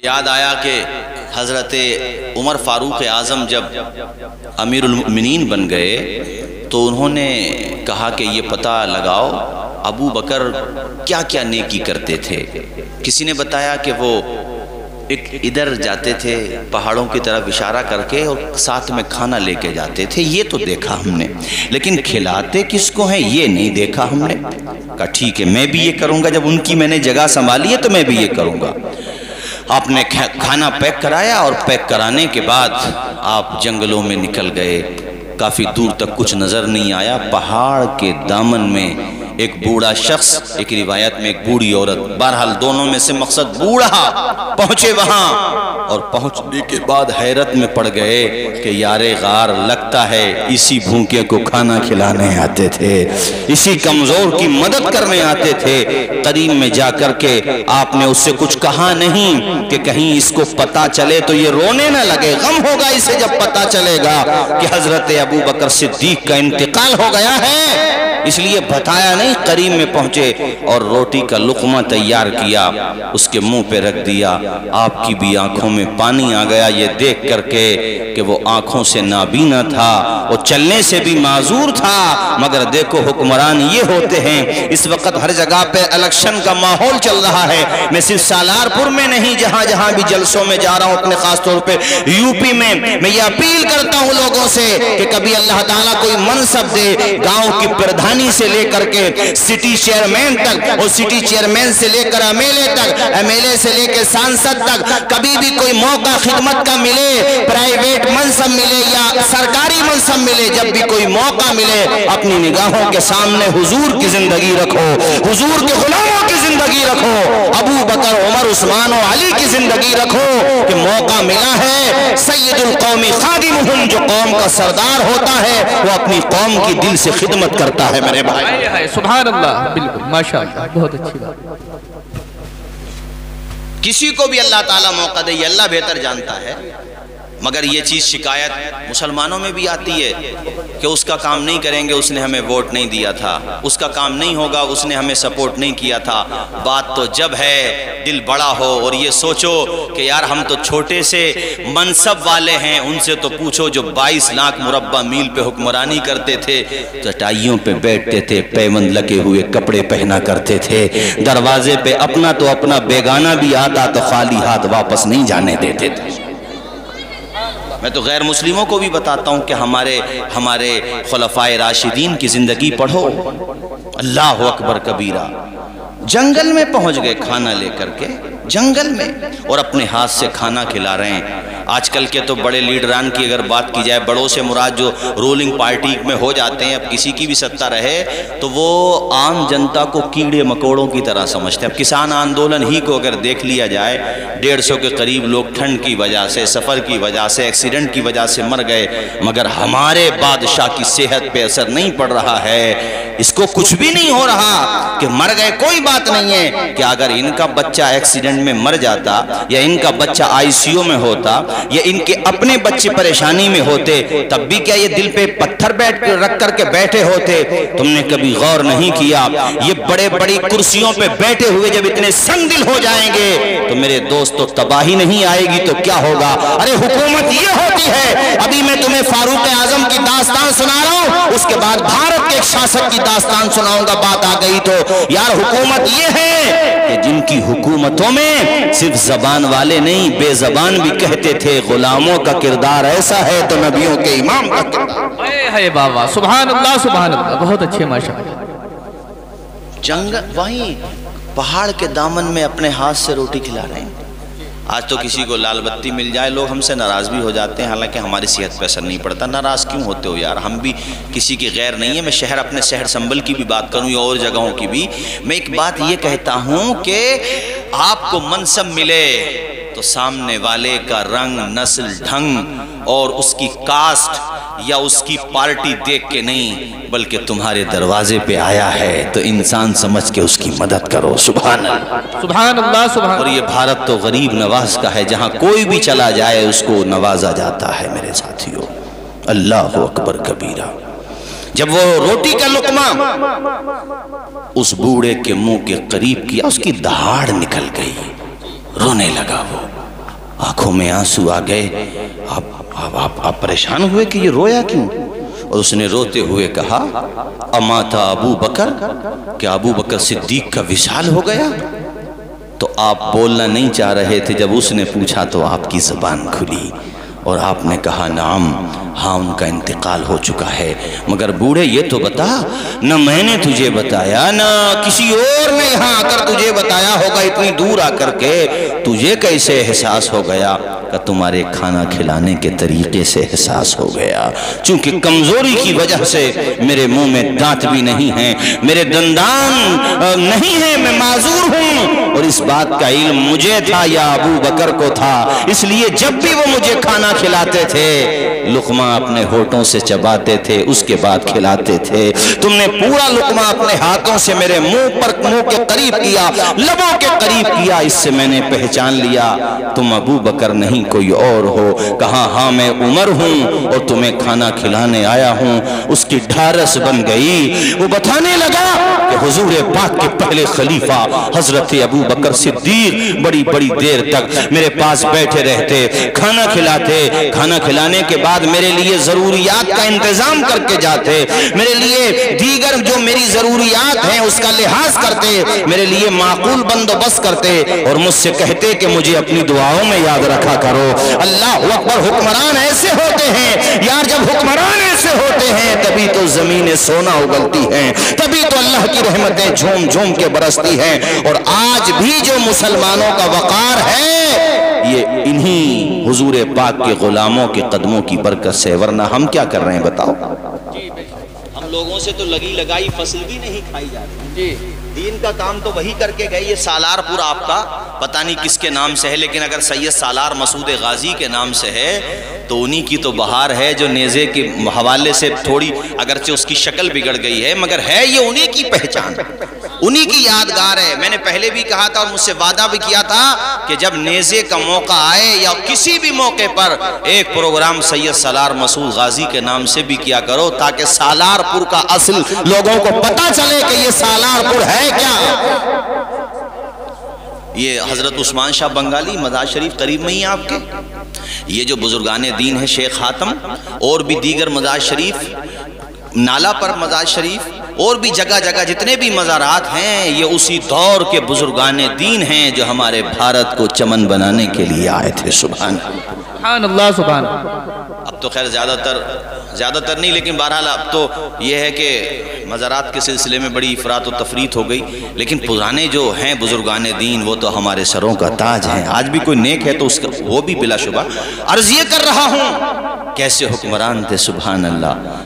یاد آیا کہ حضرت عمر فاروق اعظم جب امیر المؤمنین بن گئے تو انہوں نے کہا کہ یہ پتہ لگاؤ ابو بکر کیا کیا نیکی کرتے تھے۔ کسی نے بتایا کہ وہ ایک ادھر جاتے تھے پہاڑوں کی طرف اشارہ کر کے اور ساتھ میں کھانا لے کے جاتے تھے، یہ تو دیکھا ہم نے، لیکن کھلاتے کس کو ہیں یہ نہیں دیکھا ہم نے۔ کہا ٹھیک ہے میں بھی یہ کروں گا، جب ان کی میں نے جگہ سنبھالی ہے تو میں بھی یہ کروں گا۔ آپ نے کھانا پیک کرایا اور پیک کرانے کے بعد آپ جنگلوں میں نکل گئے، کافی دور تک کچھ نظر نہیں آیا، پہاڑ کے دامن میں ایک بوڑھا شخص، ایک روایت میں ایک بوڑھی عورت، بہرحال دونوں میں سے مقصد بوڑھا پہنچے وہاں، اور پہنچنے کے بعد حیرت میں پڑ گئے کہ یار غار لگتا ہے اسی بھوکے کو کھانا کھلانے آتے تھے، اسی کمزور کی مدد کرنے آتے تھے۔ قریب میں جا کر کے آپ نے اس سے کچھ کہا نہیں کہ کہیں اس کو پتہ چلے تو یہ رونے نہ لگے، غم ہوگا اسے جب پتہ چلے گا کہ حضرت ابو بکر صدیق کا انتقال ہو گیا ہے، اس لیے بتایا نہیں، قریب میں پہنچے اور روٹی کا لقمہ تیار کیا، اس کے منہ پہ رکھ دیا۔ آپ کی بھی آنکھوں میں پانی آ گیا یہ دیکھ کر کے کہ وہ آنکھوں سے نابینا تھا، وہ چلنے سے بھی معذور تھا، مگر دیکھو حکمران یہ ہوتے ہیں۔ اس وقت ہر جگہ پہ الیکشن کا ماحول چل رہا ہے، میں صرف سالار پور میں نہیں، جہاں جہاں بھی جلسوں میں جا رہا ہوں اپنے خاص طور پہ یوپی میں یہ اپیل کرتا ہوں لوگوں سے کہ کبھی اللہ تعالیٰ کوئی منصب دے، گاؤں کی پردھانی سے لے کر کے سٹی چیئرمین تک، اور سٹی چیئرمین سے لے کر ایم ایل اے تک، ایم ایل اے سے لے کے سانسد تک، کبھی بھی کوئی موقع خدمت کا ملے، پرائیویٹ منصب ملے یا سرکاری منصب ملے، جب بھی کوئی موقع ملے اپنی نگاہوں کے سامنے حضور کی زندگی رکھو، حضور کے غلاموں کی زندگی رکھو، ابو بکر عمر عثمان و علی کی زندگی رکھو کہ موقع ملا ہے۔ سید القوم خادمہم، جو قوم کا سردار ہوتا ہے وہ اپنی قوم کی دل سے خدمت کرتا ہے میرے بھائی۔ سبحان اللہ، بالکل ماشاءاللہ، بہت اچھی بات۔ کسی کو بھی اللہ تعالیٰ موقع دے یہ اللہ بہتر جانتا ہے، مگر یہ چیز شکایت مسلمانوں میں بھی آتی ہے کہ اس کا کام نہیں کریں گے اس نے ہمیں ووٹ نہیں دیا تھا، اس کا کام نہیں ہوگا اس نے ہمیں سپورٹ نہیں کیا تھا۔ بات تو جب ہے دل بڑا ہو اور یہ سوچو کہ یار ہم تو چھوٹے سے منصب والے ہیں، ان سے تو پوچھو جو 22 لاکھ مربع میل پہ حکمرانی کرتے تھے، چٹائیوں پہ بیٹھتے تھے، پیوند لگے ہوئے کپڑے پہنا کرتے تھے، دروازے پہ اپنا تو اپنا بیگانہ بھی آتا تو خالی ہاتھ واپس نہیں جانے دیتے تھے۔ میں تو غیر مسلموں کو بھی بتاتا ہوں کہ ہمارے خلفائے راشدین کی زندگی پڑھو، اللہ اکبر کبیرہ۔ جنگل میں پہنچ گئے کھانا لے کر کے، جنگل میں، اور اپنے ہاتھ سے کھانا کھلا رہے ہیں۔ آج کل کے تو بڑے لیڈران کی اگر بات کی جائے، بڑوں سے مراد جو رولنگ پارٹی میں ہو جاتے ہیں، اب کسی کی بھی ستہ رہے تو وہ عام جنتا کو کیڑے مکوڑوں کی طرح سمجھتے ہیں۔ اب کسان آندولن ہی کو اگر دیکھ لیا جائے، 150 کے قریب لوگ ٹھنڈ کی وجہ سے، سفر کی وجہ سے، ایکسیڈنٹ کی وجہ سے مر گئے، مگر ہمارے بادشاہ کی صحت پہ اثر نہیں پڑ رہا ہے، اس کو کچھ بھی نہیں ہو رہا کہ مر گئے، کوئی بات نہیں ہے کہ اگر ان کا بچہ ایکسیڈنٹ میں مر جاتا یا ان کا بچہ آئی سی یو میں ہوتا یا ان کے اپنے بچے پریشانی میں ہوتے، تب بھی کیا یہ دل پہ پتھر رکھ کر کے بیٹھے ہوتے؟ تم نے کبھی غور نہیں کیا؟ یہ بڑے بڑی کرسیوں پہ بیٹھے ہوئے جب اتنے سنگ دل ہو جائیں گے تو میرے دوستو تباہی نہیں آئے گی تو کیا ہوگا؟ ارے حکومت یہ ہوتی ہے۔ ابھی میں تمہیں فاروق اعظم کی داستان سنا رہا ہوں، اس کے بعد بھارت کے ایک شاسک کی داستان سناؤں گا، بات آ گئی تو یار حکومت یہ ہے کہ جن کی حکومتوں میں صرف زبان والے نہیں بے زبان بھی کہتے تھے غلاموں کا کردار ایسا ہے تو نبیوں کے امام کا کردار ہے بابا۔ سبحان اللہ، سبحان اللہ، بہت اچھے ماشاءاللہ۔ جنگل وہیں پہاڑ کے دامن میں اپنے ہاتھ سے روٹی کھلا رہے ہیں۔ آج تو کسی کو لال بتی مل جائے لوگ ہم سے ناراض بھی ہو جاتے ہیں، حالانکہ ہماری صحت پہ اثر نہیں پڑتا۔ ناراض کیوں ہوتے ہو یار؟ ہم بھی کسی کی غیر نہیں ہے۔ میں اپنے شہر سنبل کی بھی بات کروں یا اور جگہوں کی بھی، میں ایک بات یہ کہتا ہوں کہ آپ کو منصب ملے تو سامنے والے کا رنگ، نسل، ڈھنگ اور اس کی کاسٹ یا اس کی پارٹی دیکھ کے نہیں، بلکہ تمہارے دروازے پہ آیا ہے تو انسان سمجھ کے اس کی مدد کرو۔ سبحان اللہ، سبحان اللہ، سبحان۔ اور یہ بھارت تو غریب نواز کا ہے، جہاں کوئی بھی چلا جائے اس کو نوازا جاتا ہے میرے ساتھیوں۔ اللہ اکبر کبیرہ۔ جب وہ روٹی کا لقمہ اس بوڑھے کے منہ کے قریب کیا، اس کی دہاڑ نکل گئی، رونے لگا وہ۔ آنکھوں میں آنسو آ گئے. آپ پریشان ہوئے کہ یہ رویا کیوں؟ اور اس نے روتے ہوئے کہا اماتا ابو بکر، کہ ابو بکر صدیق کا وصال ہو گیا؟ تو آپ بولنا نہیں چاہ رہے تھے. جب اس نے پوچھا تو آپ کی زبان کھلی اور آپ نے کہا نعم، ہاں ان کا انتقال ہو چکا ہے. مگر بوڑھے یہ تو بتا، نہ میں نے تجھے بتایا نہ کسی اور نے یہاں آ کر تجھے بتایا ہوگا، اتنی دور آ کر کے تجھے کیسے احساس ہو گیا؟ کہ تمہارے کھانا کھلانے کے طریقے سے احساس ہو گیا. چونکہ کمزوری کی وجہ سے میرے منہ میں دانت بھی نہیں ہیں، میرے دندان نہیں ہیں، میں معذور ہوں. اور اس بات کا علم مجھے تھا یا ابو بکر کو تھا، اس لیے جب بھی وہ مجھے کھانا کھلاتے تھے لقمہ اپنے ہونٹوں سے چباتے تھے، اس کے بعد کھلاتے تھے. تم نے پورا لقمہ اپنے ہاتھوں سے میرے منہ کے قریب کیا، لبوں کے قریب کیا. اس سے میں نے پہچان لیا تم ابو بکر نہیں کوئی اور ہو. کہا ہاں میں عمر ہوں اور تمہیں کھانا کھلانے آیا ہوں. اس کی ڈھارس بن گئی. وہ بتانے لگا کہ حضور پاک کے پہلے خلیفہ حضرت ابو بکر صدیق بڑی بڑی دیر تک میرے پاس بیٹھے رہتے، کھانا کھلاتے، کھانا کھلانے کے بعد میرے لیے ضروریات کا انتظام کر کے جاتے، میرے لیے دیگر جو میری ضروریات ہیں اس کا لحاظ کرتے، میرے لیے معقول بندوبست کرتے اور مجھ سے کہتے کہ مجھے اپنی دعاؤں میں یاد رکھا کرو. اللہ اکبر. حکمران ایسے ہوتے ہیں یار، جب حکمران ایسے ہوتے ہیں تبھی تو زمینیں سونا اگلتی ہیں، تبھی تو اللہ کی رحمتیں جھوم جھوم کے برستی ہیں. اور آج بھی جو مسلمانوں کا وقار ہے یہ انہی حضور پاک کے غلاموں کے قدموں کی برکت سے. ورنہ ہم کیا کر رہے ہیں بتاؤ؟ ہم لوگوں سے تو لگی لگائی فصل بھی نہیں کھائی جاتی. دین کا کام تو وہی کر کے گئے. یہ سالار پور آپ کا پتہ نہیں کس کے نام سے ہے، لیکن اگر سید سالار مسعود غازی کے نام سے ہے تو انہی کی تو بہار ہے، جو نیزے کے حوالے سے تھوڑی اگرچہ اس کی شکل بگڑ گئی ہے مگر ہے یہ انہی کی پہچان، انہی کی یادگار ہے. میں نے پہلے بھی کہا تھا اور مجھ سے وعدہ بھی کیا تھا کہ جب نیزے کا موقع آئے یا کسی بھی موقع پر ایک پروگرام سید سالار مسعود غازی کے نام سے بھی کیا کرو، تاکہ سالار پور کا اصل لوگوں کو پتہ چلے کہ یہ سالار پور ہے کیا. یہ حضرت عثمان شاہ بنگالی مزار شریف قریب میں ہی آپ کے، یہ جو بزرگان دین ہے شیخ حاتم، اور بھی دیگر مزار شریف، نالا پر مزار شریف، اور بھی جگہ جگہ جتنے بھی مزارات ہیں یہ اسی دور کے بزرگان دین ہیں جو ہمارے بھارت کو چمن بنانے کے لیے آئے تھے. سبحان اللہ سبحان اللہ. اب تو خیر زیادہ تر نہیں، لیکن بہرحال اب تو یہ ہے کہ مزارات کے سلسلے میں بڑی افراط و تفریط ہو گئی، لیکن پرانے جو ہیں بزرگان دین وہ تو ہمارے سروں کا تاج ہیں. آج بھی کوئی نیک ہے تو اس کا وہ بھی بلا شبہ. عرض یہ کر رہا ہوں کیسے حکمران تھے. سبحان اللہ.